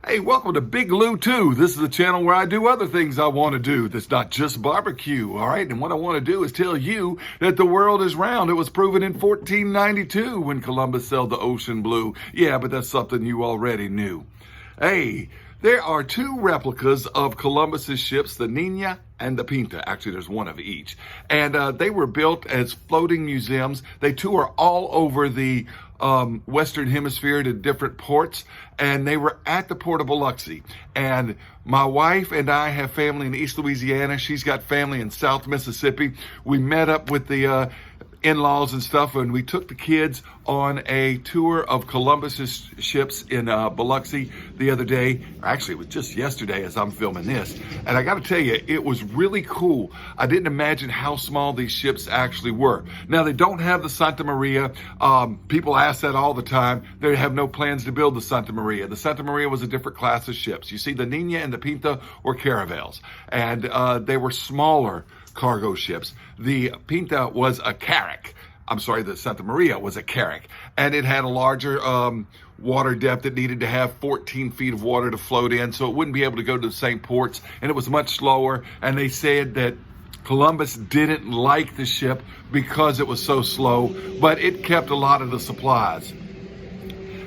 Hey, welcome to Big Lou 2. This is a channel where I do other things I want to do that's not just barbecue, all right? And what I want to do is tell you that the world is round. It was proven in 1492 when Columbus sailed the ocean blue. Yeah, but that's something you already knew. Hey, there are two replicas of Columbus's ships, the Niña and the Pinta. Actually, there's one of each. And they were built as floating museums. They tour all over the Western Hemisphere to different ports, and they were at the port of Biloxi. And my wife and I have family in East Louisiana. She's got family in South Mississippi. We met up with the in-laws and stuff, and we took the kids on a tour of Columbus's ships in Biloxi the other day. Actually, it was just yesterday as I'm filming this. And I got to tell you, it was really cool. I didn't imagine how small these ships actually were. Now, they don't have the Santa Maria. People ask that all the time. They have no plans to build the Santa Maria. The Santa Maria was a different class of ships. You see, the Niña and the Pinta were caravels, and they were smaller cargo ships. The Pinta was a carrack. I'm sorry, the Santa Maria was a carrack, and it had a larger water depth. It needed to have 14 feet of water to float in, so it wouldn't be able to go to the same ports, and it was much slower. And they said that Columbus didn't like the ship because it was so slow, but it kept a lot of the supplies.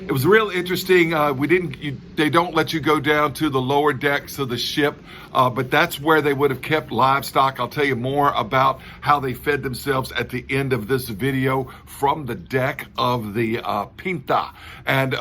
It was real interesting. They don't let you go down to the lower decks of the ship, but that's where they would have kept livestock. I'll tell you more about how they fed themselves at the end of this video from the deck of the Pinta. And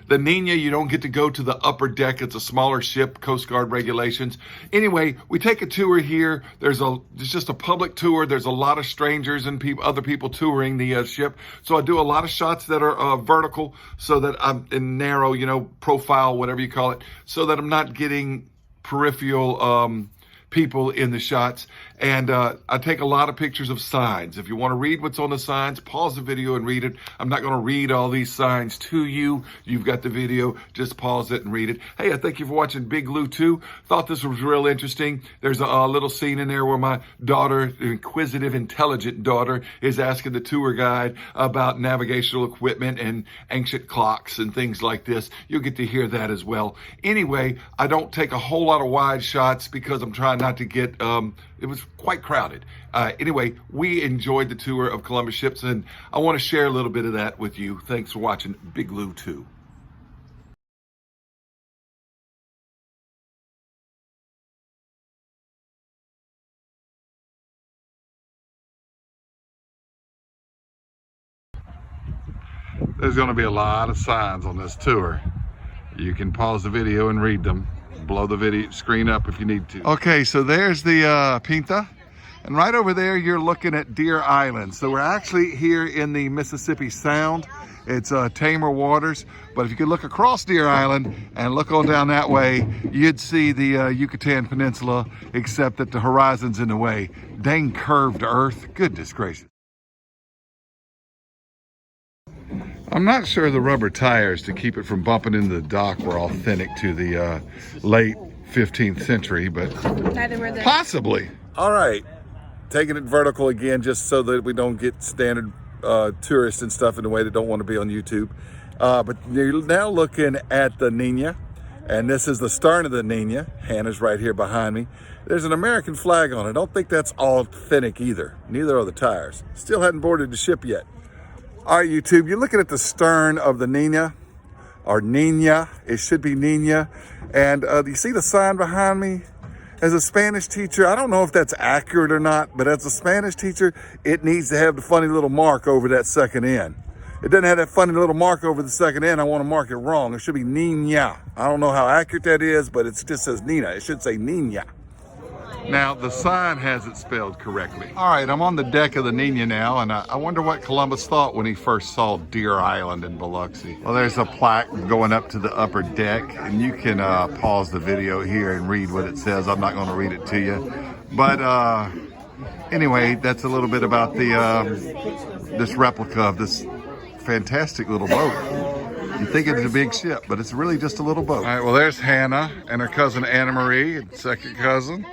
the Niña, you don't get to go to the upper deck. It's a smaller ship, Coast Guard regulations. Anyway, we take a tour here. It's just a public tour. There's a lot of strangers and other people touring the ship. So I do a lot of shots that are vertical, so that I'm in narrow, profile, whatever you call it, so that I'm not getting peripheral people in the shots. And I take a lot of pictures of signs. If you want to read what's on the signs, pause the video and read it. I'm not going to read all these signs to you. You've got the video. Just pause it and read it. Hey, I thank you for watching Big Lou 2. Thought this was real interesting. There's a little scene in there where my daughter, inquisitive, intelligent daughter, is asking the tour guide about navigational equipment and ancient clocks and things like this. You'll get to hear that as well. Anyway, I don't take a whole lot of wide shots because I'm trying not to get, it was quite crowded. Anyway, we enjoyed the tour of Columbus ships, and I want to share a little bit of that with you. Thanks for watching Big Lou 2. There's going to be a lot of signs on this tour. You can pause the video and read them. Blow the video screen up if you need to. Okay, so there's the Pinta, and right over there you're looking at Deer Island. So we're actually here in the Mississippi Sound. It's tamer waters, but if you could look across Deer Island and look on down that way, you'd see the Yucatan Peninsula, except that the horizon's in the way. Dang curved earth, goodness gracious. I'm not sure the rubber tires to keep it from bumping into the dock were authentic to the late 15th century, but neither were they. Possibly. All right, taking it vertical again, just so that we don't get standard tourists and stuff in the way that don't want to be on YouTube. But you're now looking at the Niña, and this is the stern of the Niña. Hannah's right here behind me. There's an American flag on it. I don't think that's authentic either. Neither are the tires. Still hadn't boarded the ship yet. All right, YouTube, you're looking at the stern of the Niña, or Niña. It should be Niña. And do you see the sign behind me? As a Spanish teacher, I don't know if that's accurate or not, but as a Spanish teacher, it needs to have the funny little mark over that second N. It doesn't have that funny little mark over the second N. I want to mark it wrong. It should be Niña. I don't know how accurate that is, but it just says Nina. It should say Niña. Now, the sign has it spelled correctly. All right, I'm on the deck of the Niña now, and I wonder what Columbus thought when he first saw Deer Island in Biloxi. Well, there's a plaque going up to the upper deck, and you can pause the video here and read what it says. I'm not going to read it to you. But anyway, that's a little bit about this replica of this fantastic little boat. You think it's a big ship, but it's really just a little boat. All right, well, there's Hannah and her cousin Anna Marie, second cousin.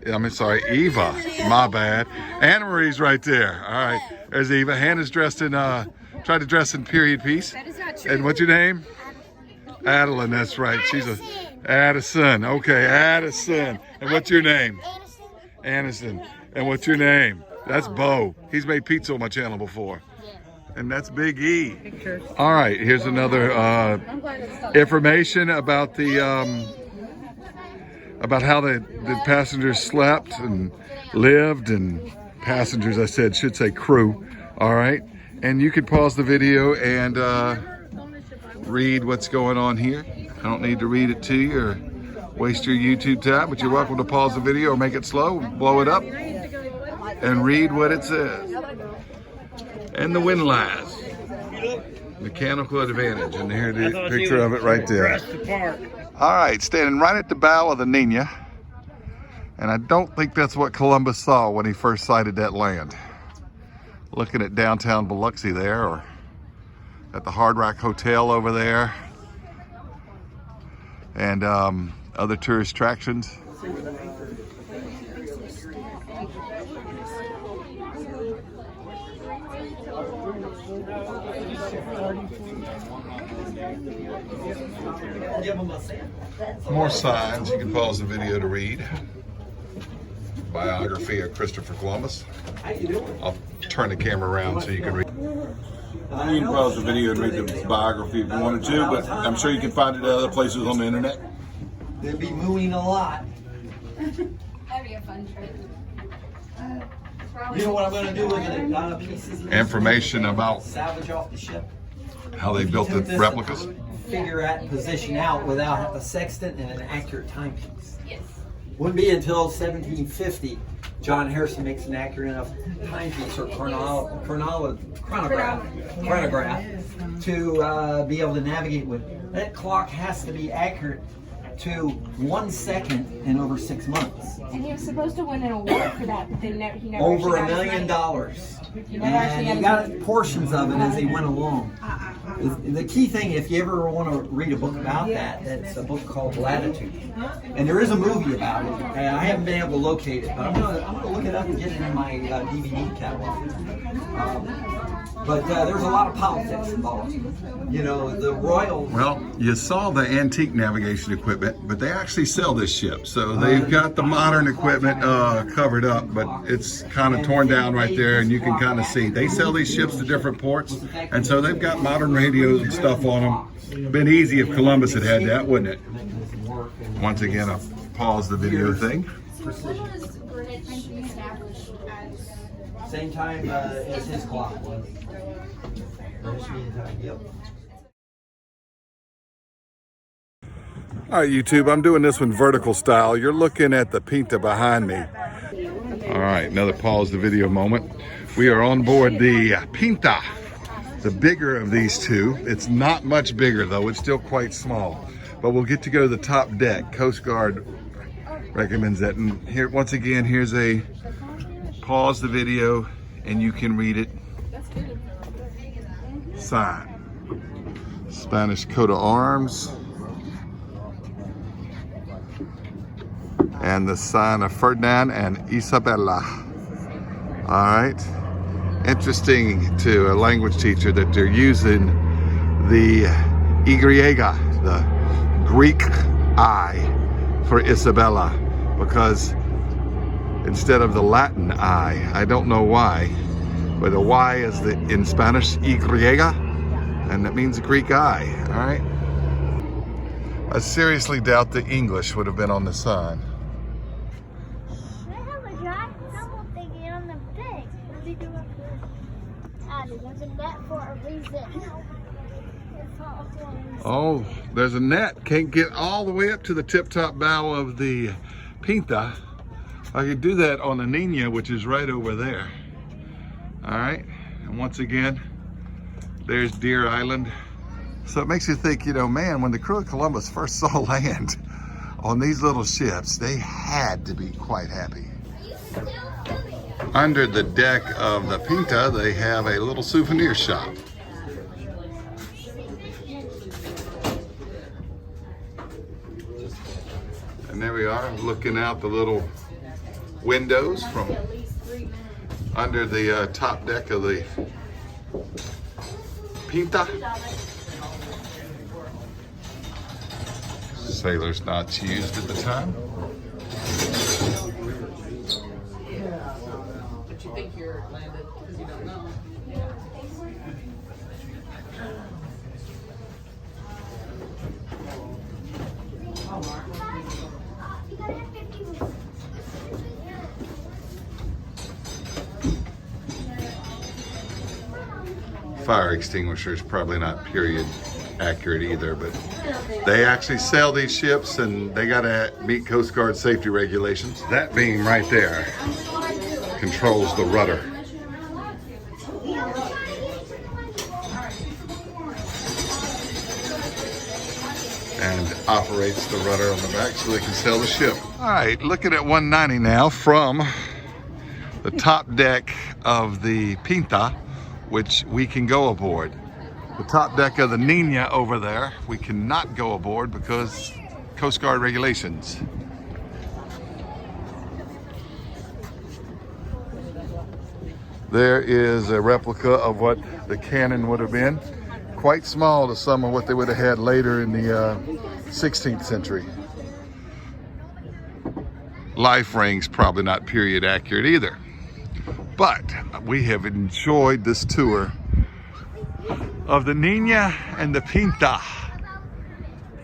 I'm sorry, Eva. My bad. Anna Marie's right there. All right, there's Eva. Hannah's dressed in, tried to dress in period piece. That is not true. And what's your name? Adeline, that's right. She's a Addison. Okay, Addison. And what's your name? Anderson. And what's your name? That's Bo. He's made pizza on my channel before. And that's Big E. All right, here's another information about the about how the passengers slept and lived, and passengers, I said, should say crew. All right, and you can pause the video and read what's going on here. I don't need to read it to you or waste your YouTube time, but you're welcome to pause the video or make it slow, blow it up, and read what it says. And the wind lies. Mechanical advantage, and here's the picture of it right there. All right, standing right at the bow of the Niña, and I don't think that's what Columbus saw when he first sighted that land. Looking at downtown Biloxi there, or at the Hard Rock Hotel over there, and other tourist attractions. More signs you can pause the video to read. Biography of Christopher Columbus. I'll turn the camera around so you can read. You can pause the video and read the biography if you wanted to, but I'm sure you can find it at other places on the internet. They'll be moving a lot. That'd be a fun trip. You know what I'm going to do with the pieces? Information about salvage off the ship. how they built the replicas. Figure out, position out without a sextant and an accurate timepiece. Yes. Wouldn't be until 1750 John Harrison makes an accurate enough timepiece or chronograph to be able to navigate with. That clock has to be accurate to 1 second in over 6 months. And he was supposed to win an award for that, but then he never Over $1 actually million. got And he got portions of it as he went along. The key thing, if you ever want to read a book about that, that's a book called Latitude. And there is a movie about it. And I haven't been able to locate it, but I'm gonna look it up and get it in my DVD catalog. But there's a lot of politics involved. You know, the royal. Well, you saw the antique navigation equipment, but they actually sell this ship. So they've got the modern equipment covered up, but it's kind of torn down right there, and you can kind of see. They sell these ships to different ports, and so they've got modern radios and stuff on them. Been easy if Columbus had had that, wouldn't it? Once again, I'll pause the video thing. Same time as his clock was. Yep. All right, YouTube, I'm doing this one vertical style. You're looking at the Pinta behind me. All right, another pause the video moment. We are on board the Pinta, the bigger of these two. It's not much bigger though, it's still quite small. But we'll get to go to the top deck. Coast Guard recommends that. And here, once again, here's a pause the video and you can read it. Sign. Spanish coat of arms. And the sign of Ferdinand and Isabella. All right. Interesting to a language teacher that they're using the Y, the Greek I, for Isabella, because instead of the Latin I don't know why, but the Y is in Spanish Y, and that means Greek I. All right. I seriously doubt the English would have been on the sign. Oh, there's a net. Can't get all the way up to the tip-top bow of the Pinta. I could do that on the Niña, which is right over there. All right, and once again, there's Deer Island. So it makes you think, you know, man, when the crew of Columbus first saw land on these little ships, they had to be quite happy. Under the deck of the Pinta, they have a little souvenir shop. And there we are, looking out the little windows from under the top deck of the Pinta. Sailor's knots used at the time. But you think you're landed because you don't know. Fire extinguisher is probably not period accurate either, but they actually sell these ships and they gotta meet Coast Guard safety regulations. That beam right there controls the rudder. And operates the rudder on the back so they can sail the ship. All right, looking at 190 now from the top deck of the Pinta, which we can go aboard. The top deck of the Niña over there, we cannot go aboard because Coast Guard regulations. There is a replica of what the cannon would have been. Quite small to some of what they would have had later in the 16th century. Life ring's probably not period accurate either. But we have enjoyed this tour of the Niña and the Pinta.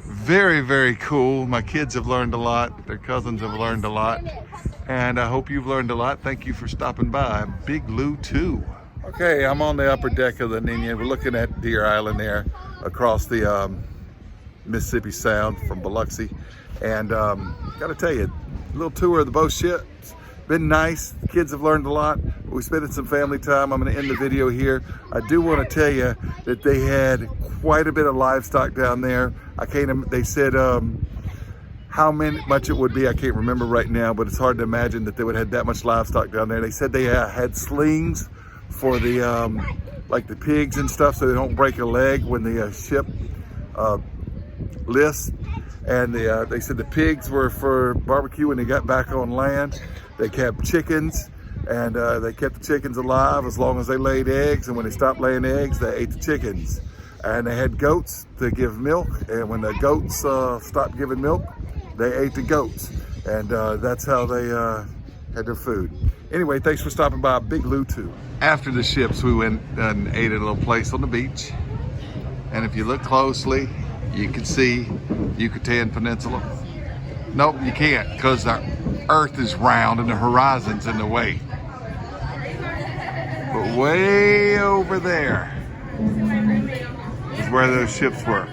Very, very cool. My kids have learned a lot. Their cousins have learned a lot. And I hope you've learned a lot. Thank you for stopping by. Big Lou 2. Okay, I'm on the upper deck of the Niña. We're looking at Deer Island there across the Mississippi Sound from Biloxi. And gotta tell you, a little tour of the both ships. Been nice. The kids have learned a lot. We spent some family time. I'm going to end the video here. I do want to tell you that they had quite a bit of livestock down there. They said how much it would be. I can't remember right now, but it's hard to imagine that they would have that much livestock down there. They said they had slings for the like the pigs and stuff, so they don't break a leg when the ship lists. And they said the pigs were for barbecue when they got back on land. They kept chickens, and they kept the chickens alive as long as they laid eggs. And when they stopped laying eggs, they ate the chickens. And they had goats to give milk. And when the goats stopped giving milk, they ate the goats. And that's how they had their food. Anyway, thanks for stopping by. Big Lou 2. After the ships, we went and ate at a little place on the beach. And if you look closely, you can see Yucatan Peninsula. Nope, you can't, because the earth is round and the horizon's in the way. But way over there is where those ships were.